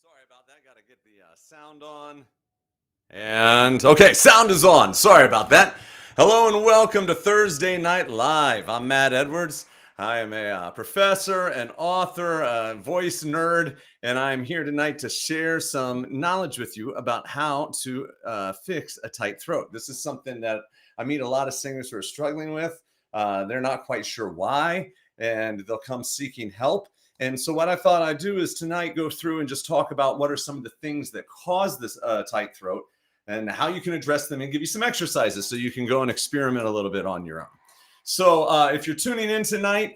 Sorry about that. Got to get the sound on. And okay, sound is on. Sorry about that. Hello and welcome to Thursday Night Live. I'm Matt Edwards. I am a professor, an author, a voice nerd, and I'm here tonight to share some knowledge with you about how to fix a tight throat. This is something that I meet a lot of singers who are struggling with. They're not quite sure why, and they'll come seeking help. And so what I thought I'd do is tonight go through and just talk about what are some of the things that cause this tight throat and how you can address them and give you some exercises so you can go and experiment a little bit on your own. So if you're tuning in tonight,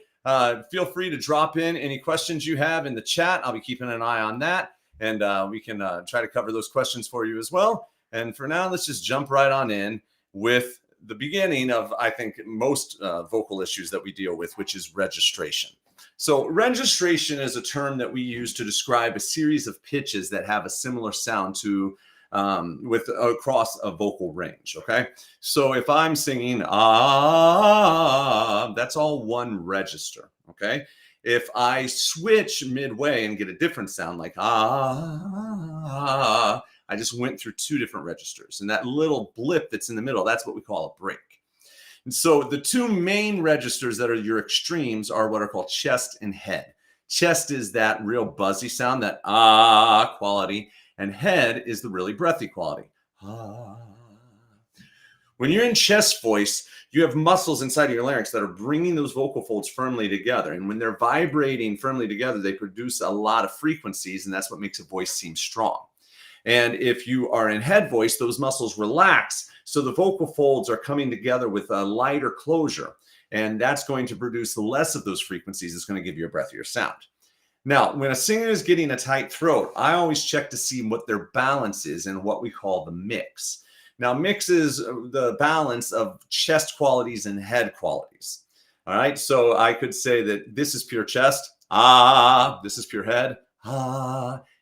feel free to drop in any questions you have in the chat. I'll be keeping an eye on that, and we can try to cover those questions for you as well. And for now, let's just jump right on in with the beginning of, I think, most vocal issues that we deal with, which is registration. So registration is a term that we use to describe a series of pitches that have a similar sound to with across a vocal range. Okay, so if I'm singing that's all one register. Okay, if I switch midway and get a different sound like I just went through two different registers, and that little blip that's in the middle, that's what we call a break. And so the two main registers that are your extremes are what are called chest and head. Chest is that real buzzy sound, that quality, and head is the really breathy quality. When you're in chest voice, you have muscles inside of your larynx that are bringing those vocal folds firmly together. And when they're vibrating firmly together, they produce a lot of frequencies, and that's what makes a voice seem strong. And if you are in head voice, those muscles relax. So the vocal folds are coming together with a lighter closure. And that's going to produce less of those frequencies. It's going to give you a breathier sound. Now, when a singer is getting a tight throat, I always check to see what their balance is in what we call the mix. Now, mix is the balance of chest qualities and head qualities. All right. So I could say that this is pure chest. This is pure head.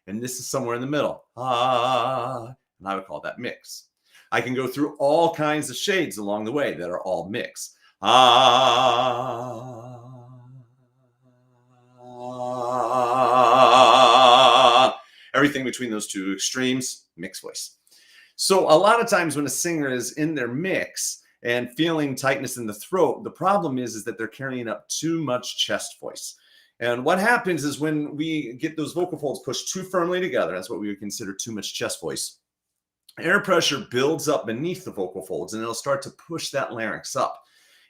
And this is somewhere in the middle. And I would call that mix. I can go through all kinds of shades along the way that are all mix. Everything between those two extremes, mixed voice. So a lot of times when a singer is in their mix and feeling tightness in the throat, the problem is that they're carrying up too much chest voice. And what happens is when we get those vocal folds pushed too firmly together, that's what we would consider too much chest voice. Air pressure builds up beneath the vocal folds and it'll start to push that larynx up.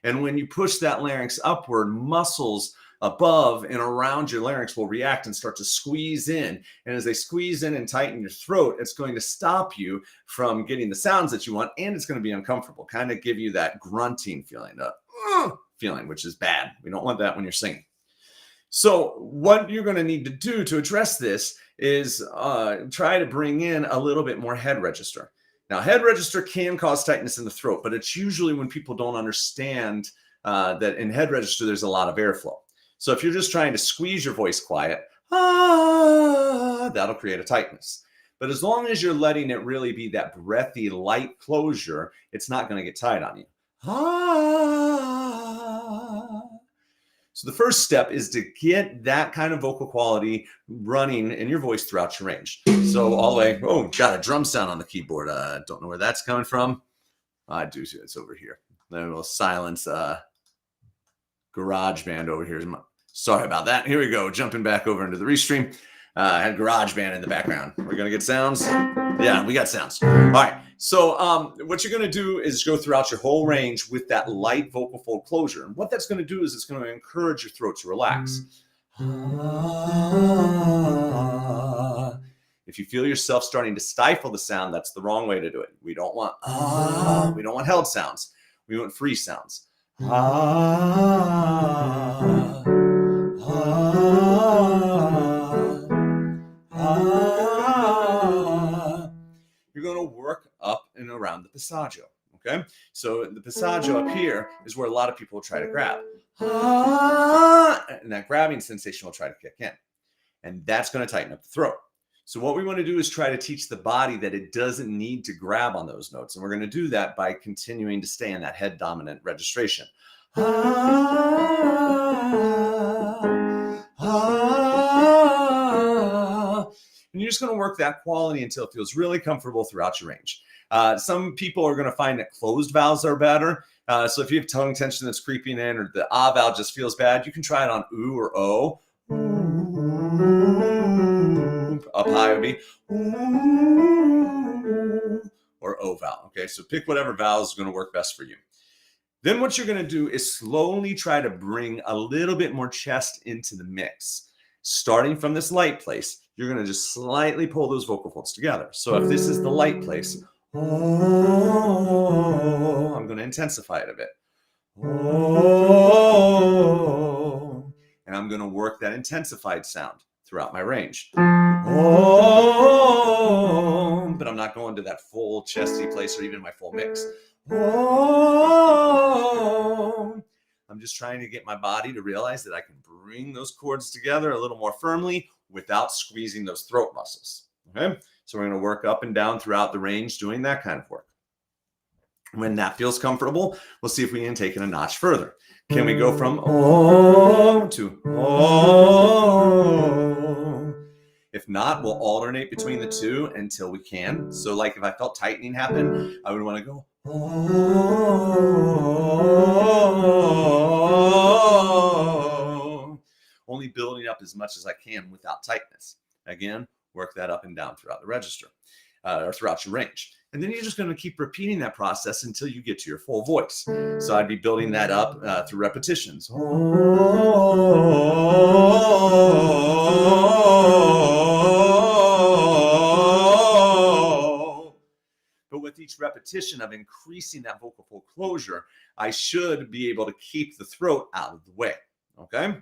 And when you push that larynx upward, muscles above and around your larynx will react and start to squeeze in. And as they squeeze in and tighten your throat, it's going to stop you from getting the sounds that you want. And it's going to be uncomfortable, kind of give you that grunting feeling, which is bad. We don't want that when you're singing. So what you're going to need to do to address this is try to bring in a little bit more head register. Now, head register can cause tightness in the throat, but it's usually when people don't understand that in head register, there's a lot of airflow. So if you're just trying to squeeze your voice quiet, that'll create a tightness. But as long as you're letting it really be that breathy, light closure, it's not going to get tight on you. So the first step is to get that kind of vocal quality running in your voice throughout your range. So all the way, got a drum sound on the keyboard. Don't know where that's coming from. I do see it's over here. Then we'll silence GarageBand over here. Sorry about that. Here we go. Jumping back over into the Restream. I had GarageBand in the background. We're going to get sounds. Yeah, we got sounds. All right. So what you're going to do is go throughout your whole range with that light vocal fold closure. And what that's going to do is it's going to encourage your throat to relax. If you feel yourself starting to stifle the sound, that's the wrong way to do it. We don't want held sounds. We want free sounds. You're going to work up and around the passaggio, okay? So the passaggio up here is where a lot of people try to grab. And that grabbing sensation will try to kick in. And that's going to tighten up the throat. So what we want to do is try to teach the body that it doesn't need to grab on those notes. And we're going to do that by continuing to stay in that head dominant registration. And you're just going to work that quality until it feels really comfortable throughout your range. Some people are going to find that closed vowels are better. So if you have tongue tension that's creeping in, or the ah vowel just feels bad, you can try it on oo or o. Up high would be or o vowel. Okay, so pick whatever vowel is going to work best for you. Then what you're going to do is slowly try to bring a little bit more chest into the mix. Starting from this light place, you're going to just slightly pull those vocal folds together. So if this is the light place, I'm going to intensify it a bit. And I'm going to work that intensified sound throughout my range. But I'm not going to that full chesty place or even my full mix. I'm just trying to get my body to realize that I can bring those chords together a little more firmly without squeezing those throat muscles. Okay, so we're going to work up and down throughout the range doing that kind of work. When that feels comfortable, we'll see if we can take it a notch further. Can we go from oh to oh? If not, we'll alternate between the two until we can. So like if I felt tightening happen, I would want to go oh, only building up as much as I can without tightness. Again, work that up and down throughout the register or throughout your range. And then you're just going to keep repeating that process until you get to your full voice. So I'd be building that up through repetitions. But with each repetition of increasing that vocal fold closure, I should be able to keep the throat out of the way. Okay.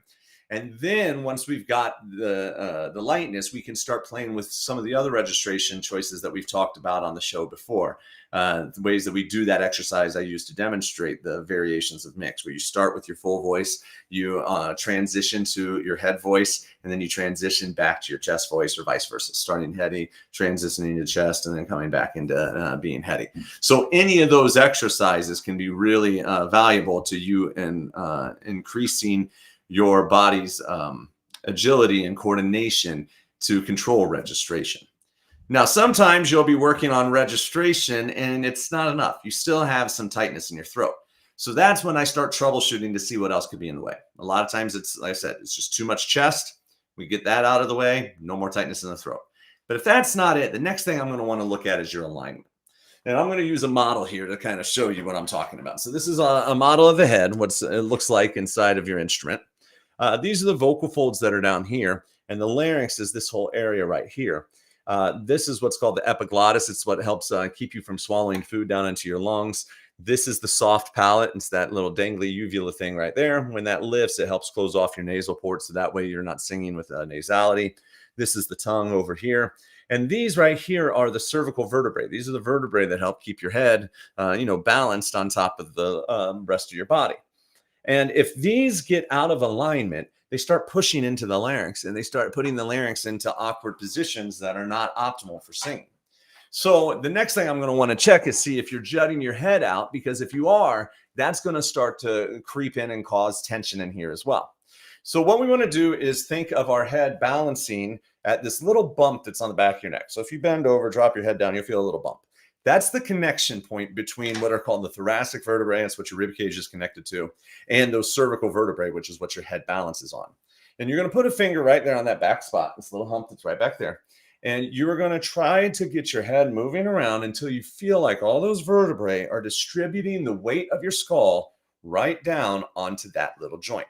And then once we've got the lightness, we can start playing with some of the other registration choices that we've talked about on the show before. The ways that we do that exercise I use to demonstrate the variations of mix, where you start with your full voice, you transition to your head voice, and then you transition back to your chest voice, or vice versa, starting heady, transitioning to chest, and then coming back into being heady. So any of those exercises can be really valuable to you in increasing your body's agility and coordination to control registration. Now, sometimes you'll be working on registration and it's not enough. You still have some tightness in your throat. So that's when I start troubleshooting to see what else could be in the way. A lot of times it's, like I said, it's just too much chest. We get that out of the way, no more tightness in the throat. But if that's not it, the next thing I'm going to want to look at is your alignment. And I'm going to use a model here to kind of show you what I'm talking about. So this is a model of the head, what it looks like inside of your instrument. These are the vocal folds that are down here, and the larynx is this whole area right here. This is what's called the epiglottis. It's what helps keep you from swallowing food down into your lungs. This is the soft palate. It's that little dangly uvula thing right there. When that lifts, it helps close off your nasal ports, so that way you're not singing with nasality. This is the tongue over here. And these right here are the cervical vertebrae. These are the vertebrae that help keep your head, balanced on top of the rest of your body. And if these get out of alignment, they start pushing into the larynx, and they start putting the larynx into awkward positions that are not optimal for singing. So the next thing I'm going to want to check is see if you're jutting your head out, because if you are, that's going to start to creep in and cause tension in here as well. So what we want to do is think of our head balancing at this little bump that's on the back of your neck. So if you bend over, drop your head down, you'll feel a little bump. That's the connection point between what are called the thoracic vertebrae, that's what your rib cage is connected to, and those cervical vertebrae, which is what your head balances on. And you're going to put a finger right there on that back spot, this little hump that's right back there. And you're going to try to get your head moving around until you feel like all those vertebrae are distributing the weight of your skull right down onto that little joint.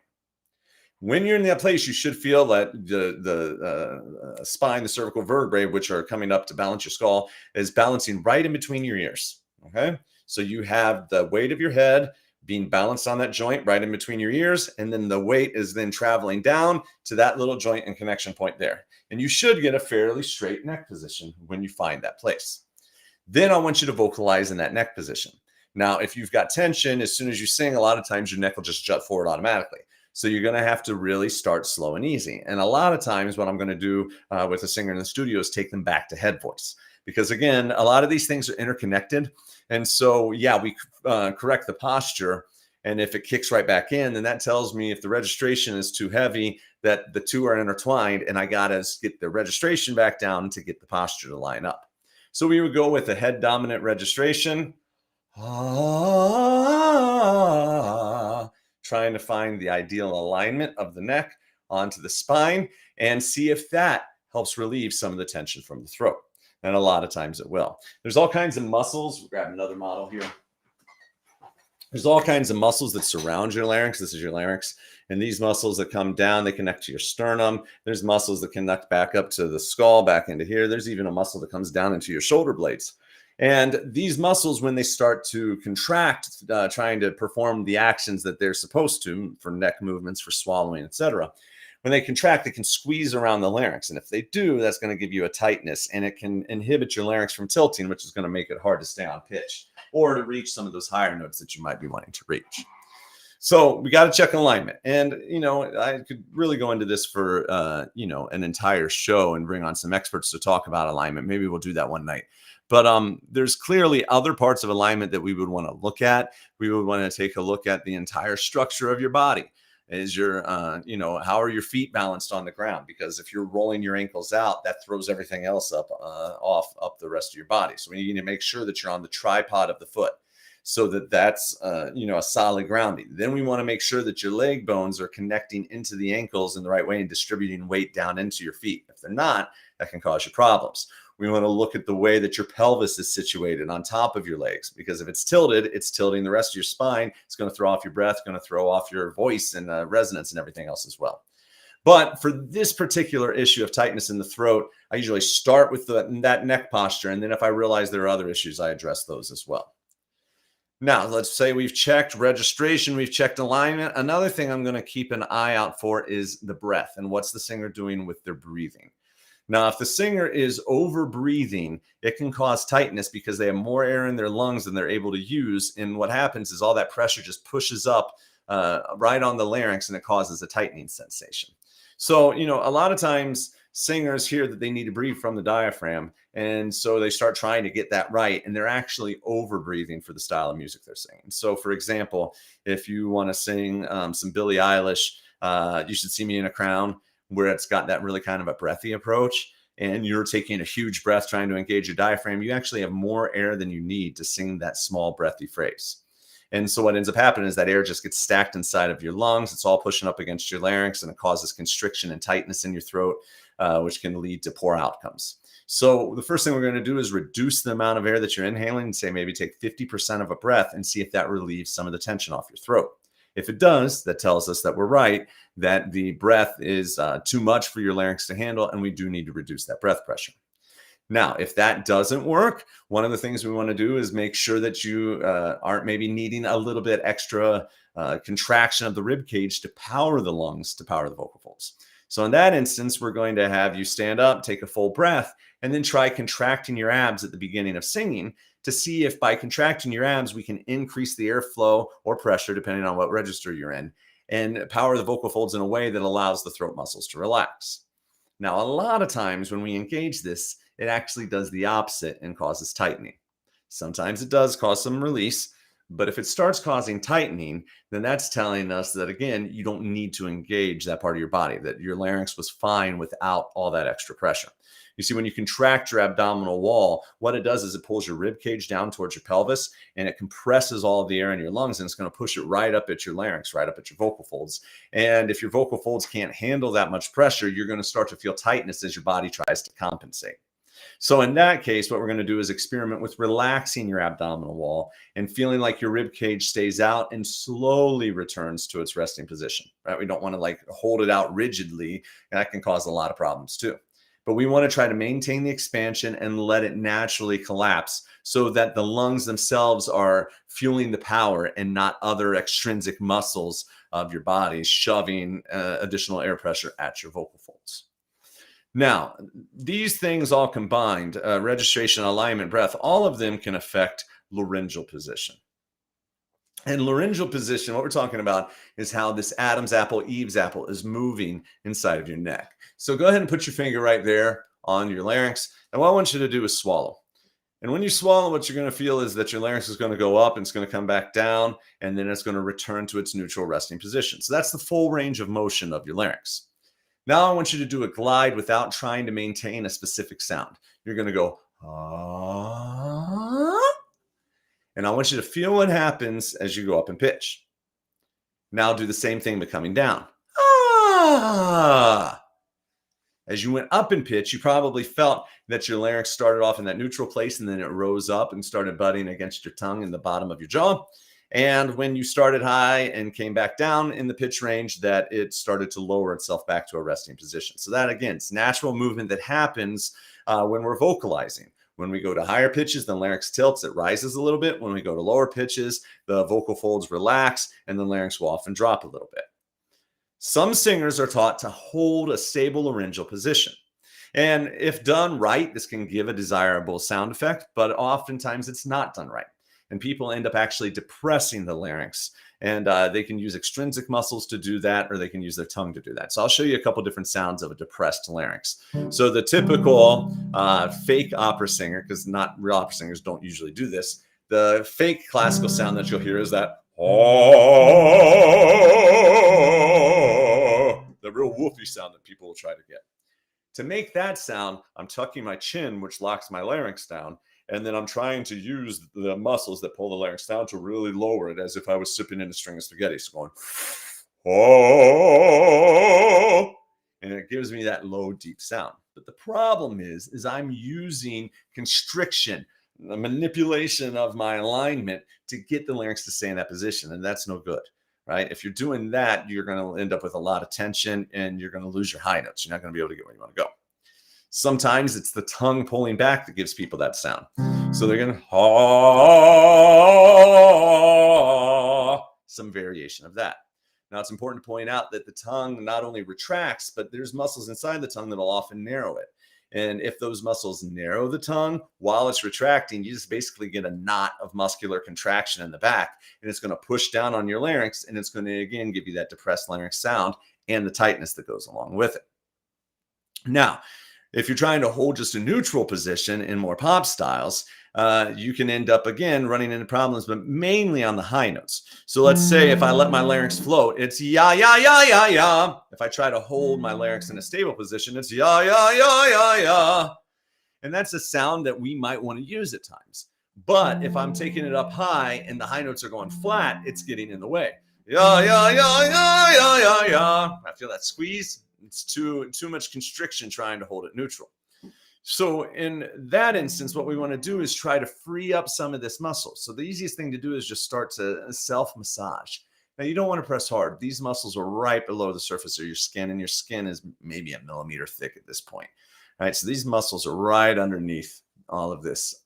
When you're in that place, you should feel that the spine, the cervical vertebrae, which are coming up to balance your skull, is balancing right in between your ears. Okay. So you have the weight of your head being balanced on that joint right in between your ears. And then the weight is then traveling down to that little joint and connection point there. And you should get a fairly straight neck position when you find that place. Then I want you to vocalize in that neck position. Now, if you've got tension, as soon as you sing, a lot of times your neck will just jut forward automatically. So you're going to have to really start slow and easy. And a lot of times what I'm going to do with a singer in the studio is take them back to head voice. Because again, a lot of these things are interconnected. And so, yeah, we correct the posture. And if it kicks right back in, then that tells me if the registration is too heavy, that the two are intertwined. And I got to get the registration back down to get the posture to line up. So we would go with a head dominant registration. Trying to find the ideal alignment of the neck onto the spine and see if that helps relieve some of the tension from the throat. And a lot of times it will. There's all kinds of muscles. We'll grab another model here. There's all kinds of muscles that surround your larynx. This is your larynx. And these muscles that come down, they connect to your sternum. There's muscles that connect back up to the skull, back into here. There's even a muscle that comes down into your shoulder blades. And these muscles, when they start to contract, trying to perform the actions that they're supposed to for neck movements, for swallowing, etc., when they contract, they can squeeze around the larynx. And if they do, that's going to give you a tightness, and it can inhibit your larynx from tilting, which is going to make it hard to stay on pitch or to reach some of those higher notes that you might be wanting to reach. So we got to check alignment. And, you know, I could really go into this for, you know, an entire show and bring on some experts to talk about alignment. Maybe we'll do that one night. But there's clearly other parts of alignment that we would want to look at. We would want to take a look at the entire structure of your body. Is your, you know, how are your feet balanced on the ground? Because if you're rolling your ankles out, that throws everything else up, up the rest of your body. So we need to make sure that you're on the tripod of the foot so that that's, you know, a solid grounding. Then we want to make sure that your leg bones are connecting into the ankles in the right way and distributing weight down into your feet. If they're not, that can cause you problems. We want to look at the way that your pelvis is situated on top of your legs, because if it's tilted, it's tilting the rest of your spine. It's going to throw off your breath, going to throw off your voice and resonance and everything else as well. But for this particular issue of tightness in the throat, I usually start with that neck posture. And then if I realize there are other issues, I address those as well. Now, let's say we've checked registration, we've checked alignment. Another thing I'm going to keep an eye out for is the breath and what's the singer doing with their breathing. Now, if the singer is over breathing, it can cause tightness because they have more air in their lungs than they're able to use. And what happens is all that pressure just pushes up right on the larynx, and it causes a tightening sensation. So, you know, a lot of times singers hear that they need to breathe from the diaphragm. And so they start trying to get that right. And they're actually over breathing for the style of music they're singing. So, for example, if you want to sing some Billie Eilish, You Should See Me in a Crown, where it's got that really kind of a breathy approach, and you're taking a huge breath trying to engage your diaphragm, you actually have more air than you need to sing that small breathy phrase. And so what ends up happening is that air just gets stacked inside of your lungs. It's all pushing up against your larynx, and it causes constriction and tightness in your throat, which can lead to poor outcomes. So the first thing we're going to do is reduce the amount of air that you're inhaling, and say maybe take 50% of a breath and see if that relieves some of the tension off your throat. If it does, that tells us that we're right, that the breath is too much for your larynx to handle, and we do need to reduce that breath pressure. Now, if that doesn't work, one of the things we want to do is make sure that you aren't maybe needing a little bit extra contraction of the rib cage to power the lungs, to power the vocal folds. So in that instance, we're going to have you stand up, take a full breath, and then try contracting your abs at the beginning of singing to see if by contracting your abs, we can increase the airflow or pressure, depending on what register you're in, and power the vocal folds in a way that allows the throat muscles to relax. Now, a lot of times when we engage this, it actually does the opposite and causes tightening. Sometimes it does cause some release, But if it starts causing tightening, then that's telling us that, again, you don't need to engage that part of your body, that your larynx was fine without all that extra pressure. You see, when you contract your abdominal wall, what it does is it pulls your rib cage down towards your pelvis, and it compresses all of the air in your lungs, and it's going to push it right up at your larynx, right up at your vocal folds. And if your vocal folds can't handle that much pressure, you're going to start to feel tightness as your body tries to compensate. So in that case, what we're going to do is experiment with relaxing your abdominal wall and feeling like your rib cage stays out and slowly returns to its resting position, right? We don't want to like hold it out rigidly, and that can cause a lot of problems too. But we want to try to maintain the expansion and let it naturally collapse so that the lungs themselves are fueling the power and not other extrinsic muscles of your body shoving additional air pressure at your vocal folds. Now, these things all combined, registration, alignment, breath, all of them can affect laryngeal position. And laryngeal position, what we're talking about is how this Adam's apple, Eve's apple is moving inside of your neck. So go ahead and put your finger right there on your larynx. And what I want you to do is swallow. And when you swallow, what you're going to feel is that your larynx is going to go up and it's going to come back down, and then it's going to return to its neutral resting position. So that's the full range of motion of your larynx. Now I want you to do a glide without trying to maintain a specific sound. You're going to go, ah, and I want you to feel what happens as you go up in pitch. Now do the same thing, but coming down. Ah. As you went up in pitch, you probably felt that your larynx started off in that neutral place, and then it rose up and started butting against your tongue in the bottom of your jaw. And when you started high and came back down in the pitch range, that it started to lower itself back to a resting position. So that, again, it's natural movement that happens when we're vocalizing. When we go to higher pitches, the larynx tilts, it rises a little bit. When we go to lower pitches, the vocal folds relax, and the larynx will often drop a little bit. Some singers are taught to hold a stable laryngeal position. And if done right, this can give a desirable sound effect, but oftentimes it's not done right. And people end up actually depressing the larynx. And they can use extrinsic muscles to do that, or they can use their tongue to do that. So I'll show you a couple different sounds of a depressed larynx. So the typical fake opera singer, because not real opera singers don't usually do this, the fake classical sound that you'll hear is that, oh, the real woofy sound that people will try to get. To make that sound, I'm tucking my chin, which locks my larynx down. And then I'm trying to use the muscles that pull the larynx down to really lower it, as if I was sipping in a string of spaghetti. So going, oh, and it gives me that low, deep sound. But the problem is I'm using constriction, the manipulation of my alignment to get the larynx to stay in that position. And that's no good, right? If you're doing that, you're going to end up with a lot of tension, and you're going to lose your high notes. You're not going to be able to get where you want to go. Sometimes it's the tongue pulling back that gives people that sound. So they're going to, some variation of that. Now, it's important to point out that the tongue not only retracts, but there's muscles inside the tongue that will often narrow it. And if those muscles narrow the tongue while it's retracting, you just basically get a knot of muscular contraction in the back, and it's going to push down on your larynx, and it's going to, again, give you that depressed larynx sound and the tightness that goes along with it. Now, if you're trying to hold just a neutral position in more pop styles, you can end up, again, running into problems, but mainly on the high notes. So let's say if I let my larynx float, it's ya, ya, ya, ya, ya. If I try to hold my larynx in a stable position, it's ya, ya, ya, ya, ya. And that's a sound that we might want to use at times. But if I'm taking it up high and the high notes are going flat, it's getting in the way. Ya, ya, ya, ya, ya, ya, ya. I feel that squeeze. It's too much constriction trying to hold it neutral. So in that instance, what we want to do is try to free up some of this muscle. So the easiest thing to do is just start to self-massage. Now, you don't want to press hard. These muscles are right below the surface of your skin, and your skin is maybe a millimeter thick at this point. All right, so these muscles are right underneath all of this.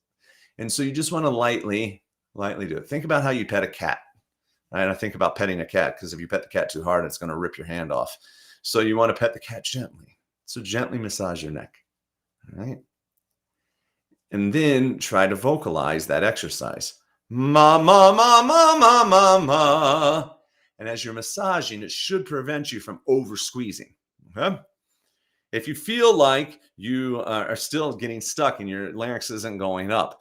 And so you just want to lightly do it. Think about how you pet a cat. Right? I think about petting a cat, because if you pet the cat too hard, it's going to rip your hand off. So you want to pet the cat gently. So gently massage your neck. All right. And then try to vocalize that exercise. Ma, ma, ma, ma, ma, ma, ma. And as you're massaging, it should prevent you from over squeezing. Okay. If you feel like you are still getting stuck and your larynx isn't going up,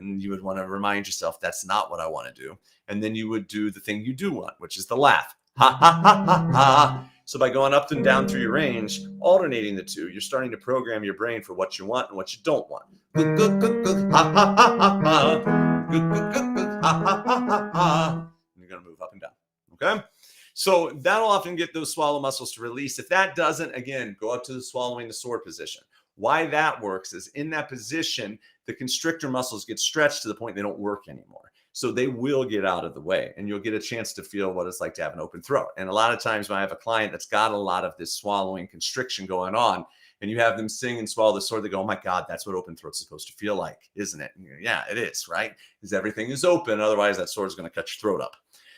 And you would want to remind yourself that's not what I want to do. And then you would do the thing you do want, which is the laugh. Ha, ha, ha, ha, ha. So by going up and down through your range, alternating the two, you're starting to program your brain for what you want and what you don't want. Ha, ha, ha, ha, ha. Ha, ha, ha, ha, ha. And you're going to move up and down. Okay? So that'll often get those swallow muscles to release. If that doesn't, again, go up to the swallowing the sword position. Why that works is in that position, the constrictor muscles get stretched to the point they don't work anymore. So they will get out of the way and you'll get a chance to feel what it's like to have an open throat. And a lot of times when I have a client that's got a lot of this swallowing constriction going on and you have them sing and swallow the sword, they go, oh my God, that's what open throat's supposed to feel like, isn't it? And yeah, it is, right? Because everything is open. Otherwise that sword is going to cut your throat up.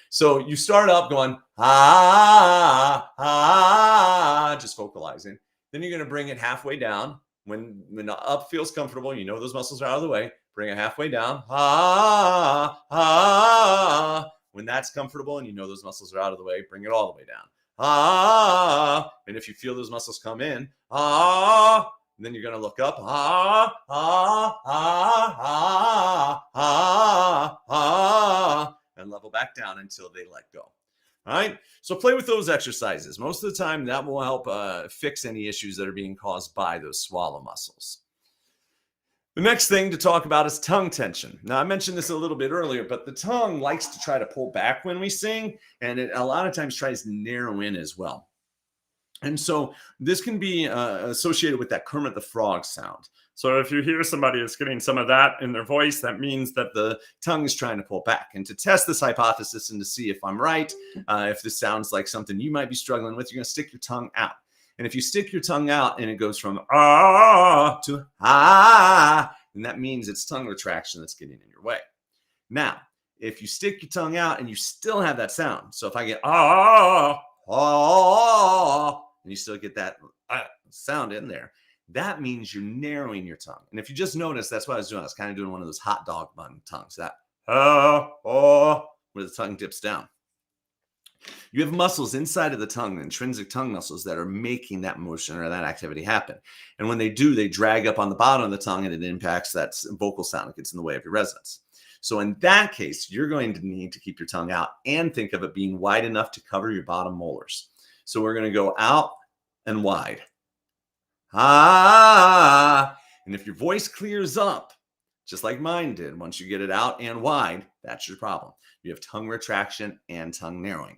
So you start up going, ah, ah, just vocalizing. Then you're going to bring it halfway down. When the up feels comfortable, you know those muscles are out of the way. Bring it halfway down. Ah, ah. When that's comfortable and you know those muscles are out of the way, bring it all the way down. Ah. And if you feel those muscles come in, ah. And then you're going to look up. Ah, ah, ah, ah, ah, ah. And level back down until they let go. All right. So play with those exercises. Most of the time that will help fix any issues that are being caused by those swallow muscles. The next thing to talk about is tongue tension. Now, I mentioned this a little bit earlier, but the tongue likes to try to pull back when we sing, and it a lot of times tries to narrow in as well. And so this can be associated with that Kermit the Frog sound. So if you hear somebody that's getting some of that in their voice, that means that the tongue is trying to pull back. And to test this hypothesis and to see if I'm right, if this sounds like something you might be struggling with, you're going to stick your tongue out. And if you stick your tongue out and it goes from ah to ah, then that means it's tongue retraction that's getting in your way. Now, if you stick your tongue out and you still have that sound, so if I get ah, and you still get that sound in there, that means you're narrowing your tongue. And if you just notice, that's what I was doing. I was kind of doing one of those hot dog bun tongues, that where the tongue dips down. You have muscles inside of the tongue, intrinsic tongue muscles that are making that motion or that activity happen. And when they do, they drag up on the bottom of the tongue and it impacts that vocal sound. It gets in the way of your resonance. So in that case, you're going to need to keep your tongue out and think of it being wide enough to cover your bottom molars. So we're going to go out and wide. Ah. And if your voice clears up, just like mine did, once you get it out and wide, that's your problem. You have tongue retraction and tongue narrowing.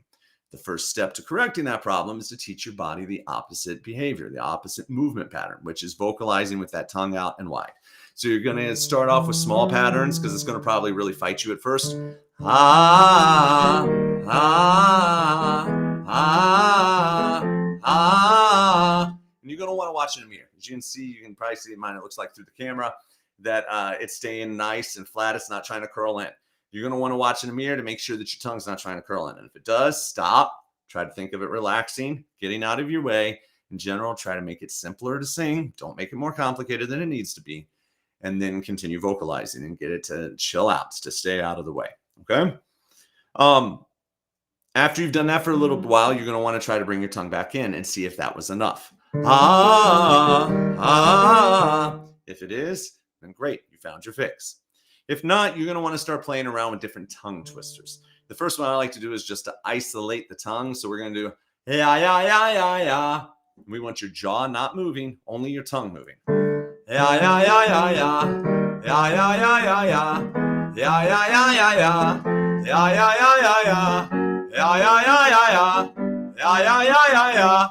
The first step to correcting that problem is to teach your body the opposite behavior, the opposite movement pattern, which is vocalizing with that tongue out and wide. So you're going to start off with small patterns because it's going to probably really fight you at first. Ah, ah, ah, ah. And you're going to want to watch it in a mirror. As you can see, you can probably see mine, it looks like through the camera, that it's staying nice and flat. It's not trying to curl in. You're going to want to watch in a mirror to make sure that your tongue's not trying to curl in. And if it does, stop. Try to think of it relaxing, getting out of your way. In general, try to make it simpler to sing. Don't make it more complicated than it needs to be. And then continue vocalizing and get it to chill out, to stay out of the way. Okay? After you've done that for a little while, you're going to want to try to bring your tongue back in and see if that was enough. Ah, ah. If it is, then great. You found your fix. If not, you're going to want to start playing around with different tongue twisters. The first one I like to do is just to isolate the tongue. So we're going to do yeah, yeah, yeah, yeah, yeah. We want your jaw not moving, only your tongue moving. Yeah, yeah, yeah, yeah, yeah. Yeah, yeah, yeah, yeah, yeah. Yeah, yeah, yeah, yeah, yeah. Yeah, yeah, yeah, yeah, yeah. Yeah, yeah, yeah, yeah, yeah. Yeah, yeah, yeah, yeah, yeah.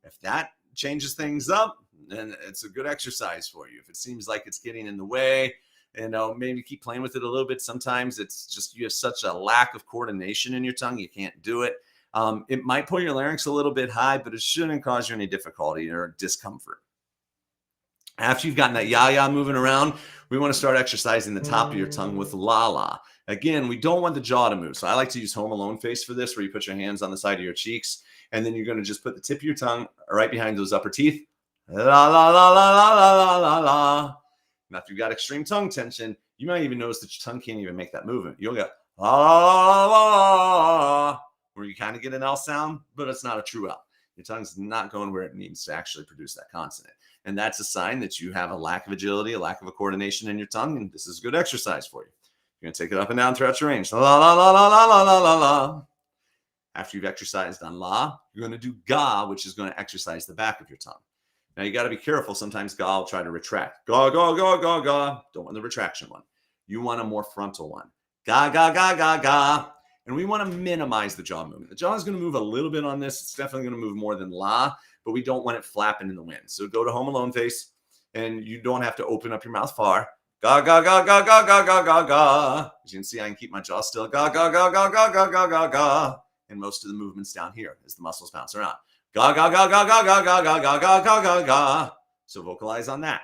If that changes things up, then it's a good exercise for you. If it seems like it's getting in the way, maybe keep playing with it a little bit. Sometimes it's just you have such a lack of coordination in your tongue, you can't do it. It might pull your larynx a little bit high, but it shouldn't cause you any difficulty or discomfort. After you've gotten that ya-ya moving around, we want to start exercising the top of your tongue with la-la. Again, we don't want the jaw to move. So I like to use Home Alone face for this, where you put your hands on the side of your cheeks, and then you're going to just put the tip of your tongue right behind those upper teeth. La, la, la, la, la, la, la, la. Now, if you've got extreme tongue tension, you might even notice that your tongue can't even make that movement. You'll go, la, la, la, la, where you kind of get an L sound, but it's not a true L. Your tongue's not going where it needs to actually produce that consonant. And that's a sign that you have a lack of agility, a lack of a coordination in your tongue. And this is a good exercise for you. You're going to take it up and down throughout your range. La, la, la, la, la, la, la, la, la. After you've exercised on la, you're going to do ga, which is going to exercise the back of your tongue. Now, you got to be careful. Sometimes ga will try to retract. Ga, ga, ga, ga, ga. Don't want the retraction one. You want a more frontal one. Ga, ga, ga, ga, ga. And we want to minimize the jaw movement. The jaw is going to move a little bit on this. It's definitely going to move more than la, but we don't want it flapping in the wind. So go to Home Alone face, and you don't have to open up your mouth far. Ga, ga, ga, ga, ga, ga, ga, ga, ga. As you can see, I can keep my jaw still. Ga, ga, ga, ga, ga, ga, ga, ga, ga. And most of the movements down here as the muscles bounce around. Ga, ga, ga, ga, ga, ga, ga, ga, ga, ga, ga, ga, ga. So vocalize on that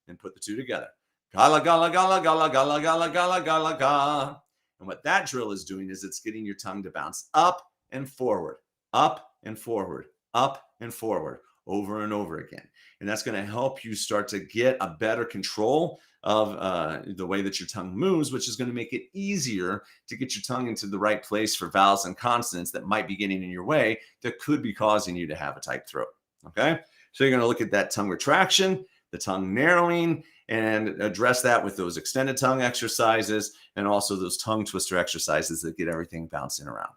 and put the two together. Gala, gala, gala, gala, gala, gala, gala, gala, ga. And what that drill is doing is it's getting your tongue to bounce up and forward, up and forward, up and forward, over and over again. And that's going to help you start to get a better control of the way that your tongue moves, which is going to make it easier to get your tongue into the right place for vowels and consonants that might be getting in your way that could be causing you to have a tight throat. Okay, so you're going to look at that tongue retraction, the tongue narrowing, and address that with those extended tongue exercises and also those tongue twister exercises that get everything bouncing around.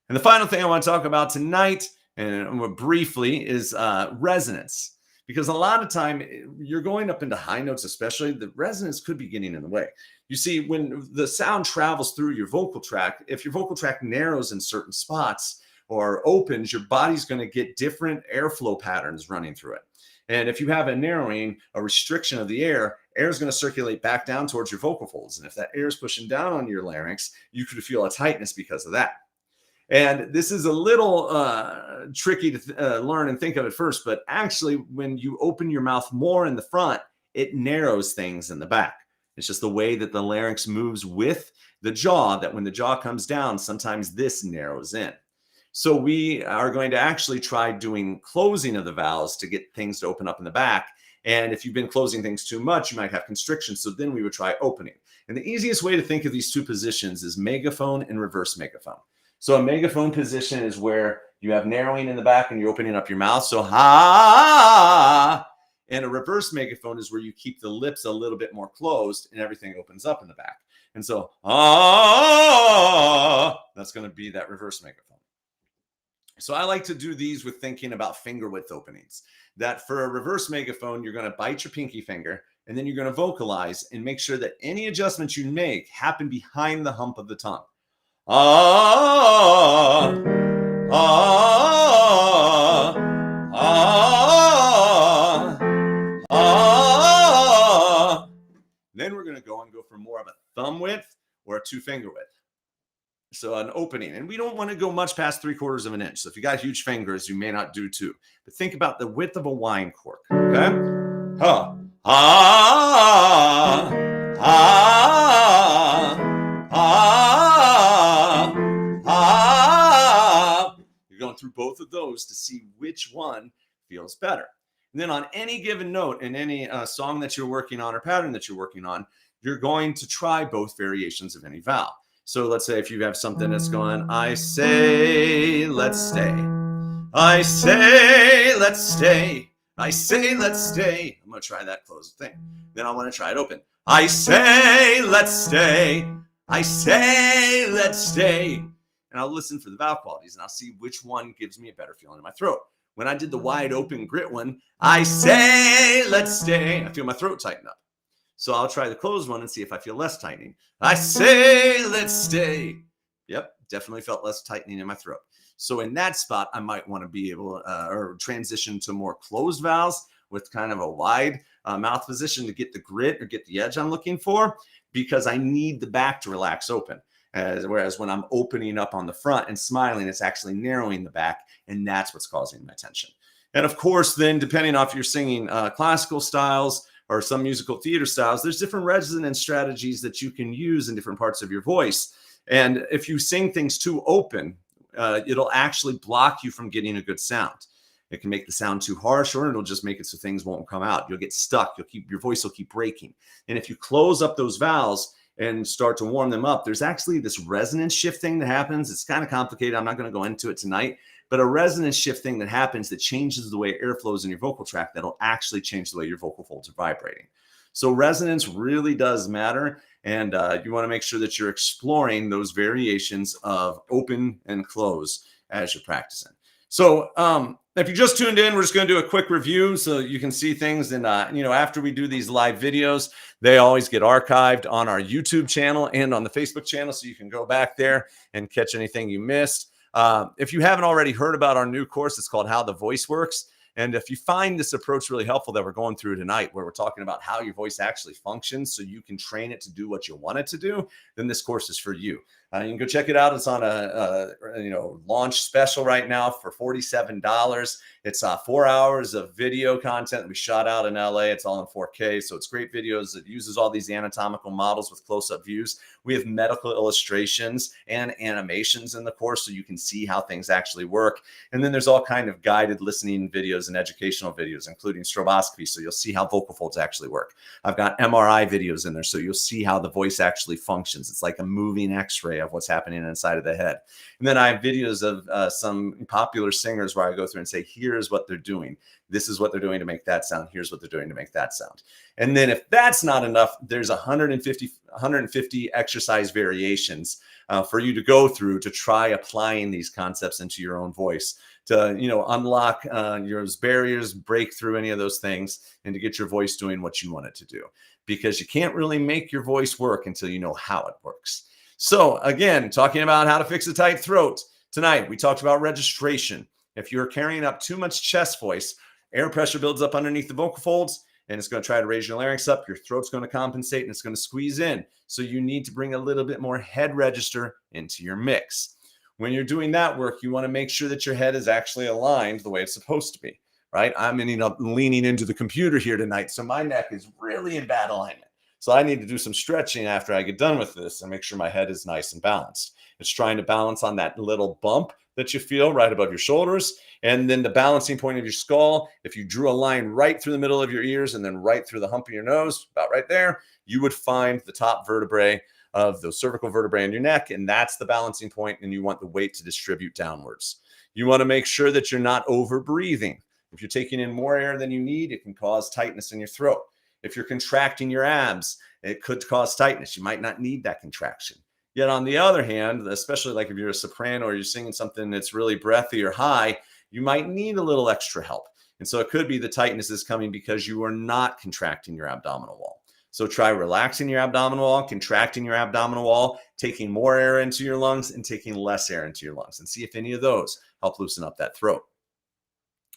And the final thing I want to talk about tonight, and briefly, is resonance. Because a lot of time you're going up into high notes, especially, the resonance could be getting in the way. You see, when the sound travels through your vocal tract, if your vocal tract narrows in certain spots or opens, your body's going to get different airflow patterns running through it. And if you have a narrowing, a restriction of the air is going to circulate back down towards your vocal folds. And if that air is pushing down on your larynx, you could feel a tightness because of that. And this is a little tricky to learn and think of at first, but actually when you open your mouth more in the front, it narrows things in the back. It's just the way that the larynx moves with the jaw, that when the jaw comes down, sometimes this narrows in. So we are going to actually try doing closing of the vowels to get things to open up in the back. And if you've been closing things too much, you might have constriction. So then we would try opening. And the easiest way to think of these two positions is megaphone and reverse megaphone. So a megaphone position is where you have narrowing in the back and you're opening up your mouth. So ha. And a reverse megaphone is where you keep the lips a little bit more closed and everything opens up in the back. And so that's going to be that reverse megaphone. So I like to do these with thinking about finger width openings. That for a reverse megaphone, you're going to bite your pinky finger and then you're going to vocalize and make sure that any adjustments you make happen behind the hump of the tongue. Then we're going to go for more of a thumb width or a two finger width. So an opening, and we don't want to go much past 3/4 of an inch. So if you got huge fingers, you may not do two, but think about the width of a wine cork. Okay. You're going through both of those to see which one feels better. And then on any given note in any song that you're working on or pattern that you're working on, you're going to try both variations of any vowel. So let's say if you have something that's going, I say, let's stay. I say, let's stay. I say, let's stay. I'm going to try that closed thing. Then I want to try it open. I say, let's stay. I say, let's stay. And I'll listen for the vowel qualities and I'll see which one gives me a better feeling in my throat. When I did the wide open grit one, I say, let's stay. I feel my throat tighten up. So I'll try the closed one and see if I feel less tightening. I say, let's stay. Yep, definitely felt less tightening in my throat. So in that spot, I might want to be able or transition to more closed vowels with kind of a wide mouth position to get the grit or get the edge I'm looking for, because I need the back to relax open. Whereas when I'm opening up on the front and smiling, it's actually narrowing the back, and that's what's causing my tension. And of course, then depending on if you're singing classical styles or some musical theater styles, there's different resonance strategies that you can use in different parts of your voice. And if you sing things too open, it'll actually block you from getting a good sound. It can make the sound too harsh, or it'll just make it so things won't come out. You'll get stuck. Your voice will keep breaking. And if you close up those vowels and start to warm them up, there's actually this resonance shift thing that happens. It's kind of complicated. I'm not going to go into it tonight, but a resonance shift thing that happens that changes the way air flows in your vocal tract that'll actually change the way your vocal folds are vibrating. So resonance really does matter, and you want to make sure that you're exploring those variations of open and close as you're practicing. So if you just tuned in, we're just going to do a quick review so you can see things. And, after we do these live videos, they always get archived on our YouTube channel and on the Facebook channel. So you can go back there and catch anything you missed. If you haven't already heard about our new course, it's called How the Voice Works. And if you find this approach really helpful that we're going through tonight, where we're talking about how your voice actually functions so you can train it to do what you want it to do, then this course is for you. You can go check it out. It's on a launch special right now for $47. It's 4 hours of video content that we shot out in LA. It's all in 4K. So it's great videos. It uses all these anatomical models with close-up views. We have medical illustrations and animations in the course so you can see how things actually work. And then there's all kind of guided listening videos and educational videos, including stroboscopy. So you'll see how vocal folds actually work. I've got MRI videos in there. So you'll see how the voice actually functions. It's like a moving X-ray of what's happening inside of the head. And then I have videos of some popular singers where I go through and say, here's what they're doing. This is what they're doing to make that sound. Here's what they're doing to make that sound. And then if that's not enough, there's 150 exercise variations for you to go through to try applying these concepts into your own voice to, unlock your barriers, break through any of those things, and to get your voice doing what you want it to do. Because you can't really make your voice work until you know how it works. So again, talking about how to fix a tight throat. Tonight, we talked about registration. If you're carrying up too much chest voice, air pressure builds up underneath the vocal folds, and it's going to try to raise your larynx up. Your throat's going to compensate, and it's going to squeeze in. So you need to bring a little bit more head register into your mix. When you're doing that work, you want to make sure that your head is actually aligned the way it's supposed to be, right? I'm ending up leaning into the computer here tonight, so my neck is really in bad alignment. So I need to do some stretching after I get done with this and make sure my head is nice and balanced. It's trying to balance on that little bump that you feel right above your shoulders. And then the balancing point of your skull, if you drew a line right through the middle of your ears and then right through the hump of your nose, about right there, you would find the top vertebrae of the cervical vertebrae in your neck. And that's the balancing point, and you want the weight to distribute downwards. You want to make sure that you're not over breathing. If you're taking in more air than you need, it can cause tightness in your throat. If you're contracting your abs, it could cause tightness. You might not need that contraction. Yet on the other hand, especially like if you're a soprano or you're singing something that's really breathy or high, you might need a little extra help. And so it could be the tightness is coming because you are not contracting your abdominal wall. So try relaxing your abdominal wall, contracting your abdominal wall, taking more air into your lungs and taking less air into your lungs, and see if any of those help loosen up that throat.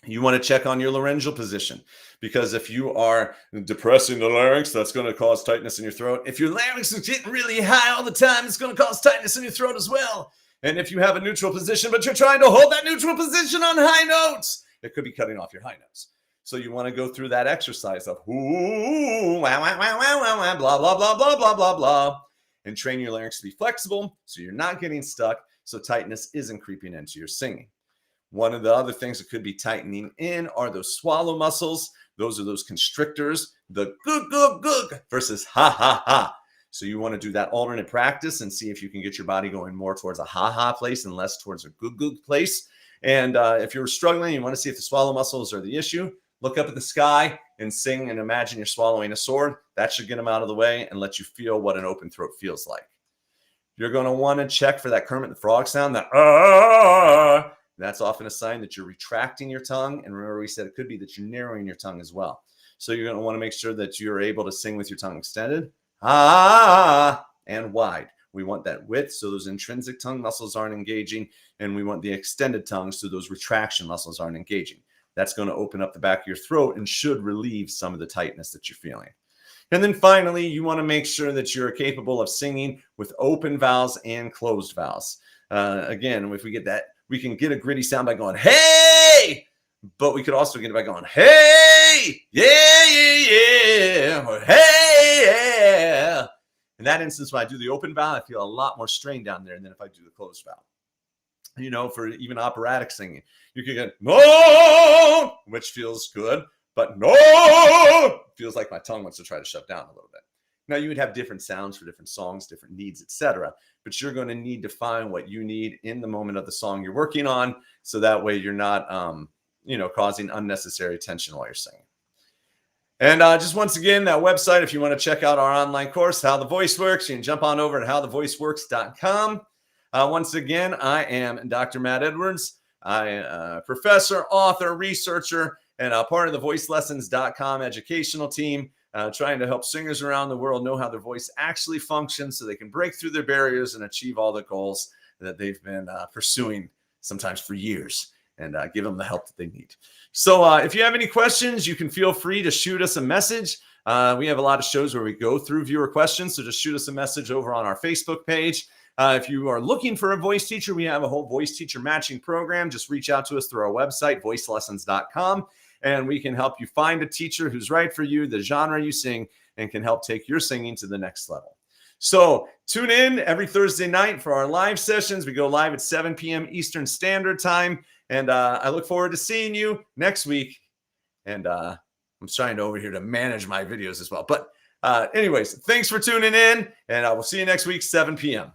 You want to check on your laryngeal position, because if you are depressing the larynx, that's going to cause tightness in your throat. If your larynx is getting really high all the time, it's going to cause tightness in your throat as well. And if you have a neutral position, but you're trying to hold that neutral position on high notes, it could be cutting off your high notes. So you want to go through that exercise of ooh, wah, wah, wah, wah, wah, wah, blah, blah, blah, blah, blah, blah, blah, and train your larynx to be flexible so you're not getting stuck, so tightness isn't creeping into your singing. One of the other things that could be tightening in are those swallow muscles. Those are those constrictors, the gug, gug, gug versus ha, ha, ha. So you want to do that alternate practice and see if you can get your body going more towards a ha, ha place and less towards a gug, gug place. And if you're struggling, you want to see if the swallow muscles are the issue, look up at the sky and sing and imagine you're swallowing a sword. That should get them out of the way and let you feel what an open throat feels like. You're going to want to check for that Kermit the Frog sound, that ah. That's often a sign that you're retracting your tongue. And remember, we said it could be that you're narrowing your tongue as well. So you're going to want to make sure that you're able to sing with your tongue extended, and wide. We want that width so those intrinsic tongue muscles aren't engaging. And we want the extended tongue so those retraction muscles aren't engaging. That's going to open up the back of your throat and should relieve some of the tightness that you're feeling. And then finally, you want to make sure that you're capable of singing with open vowels and closed vowels. Again, if we get that, we can get a gritty sound by going, hey, but we could also get it by going, hey, yeah, yeah, yeah, or hey, yeah. In that instance, when I do the open vowel, I feel a lot more strain down there than if I do the closed vowel. For even operatic singing, you can get no, which feels good, but no feels like my tongue wants to try to shut down a little bit. Now, you would have different sounds for different songs, different needs, etc. But you're going to need to find what you need in the moment of the song you're working on, so that way you're not, causing unnecessary tension while you're singing. And just once again, that website, if you want to check out our online course, How the Voice Works, you can jump on over to howthevoiceworks.com. Once again, I am Dr. Matt Edwards. I am a professor, author, researcher, and part of the voicelessons.com educational team, trying to help singers around the world know how their voice actually functions so they can break through their barriers and achieve all the goals that they've been pursuing sometimes for years, and give them the help that they need. So if you have any questions, you can feel free to shoot us a message. We have a lot of shows where we go through viewer questions, so just shoot us a message over on our Facebook page. If you are looking for a voice teacher, we have a whole voice teacher matching program. Just reach out to us through our website, voicelessons.com, and we can help you find a teacher who's right for you, the genre you sing, and can help take your singing to the next level. So tune in every Thursday night for our live sessions. We go live at 7 p.m. Eastern Standard Time. And I look forward to seeing you next week. And I'm trying over here to manage my videos as well. But anyways, thanks for tuning in. And I will see you next week, 7 p.m.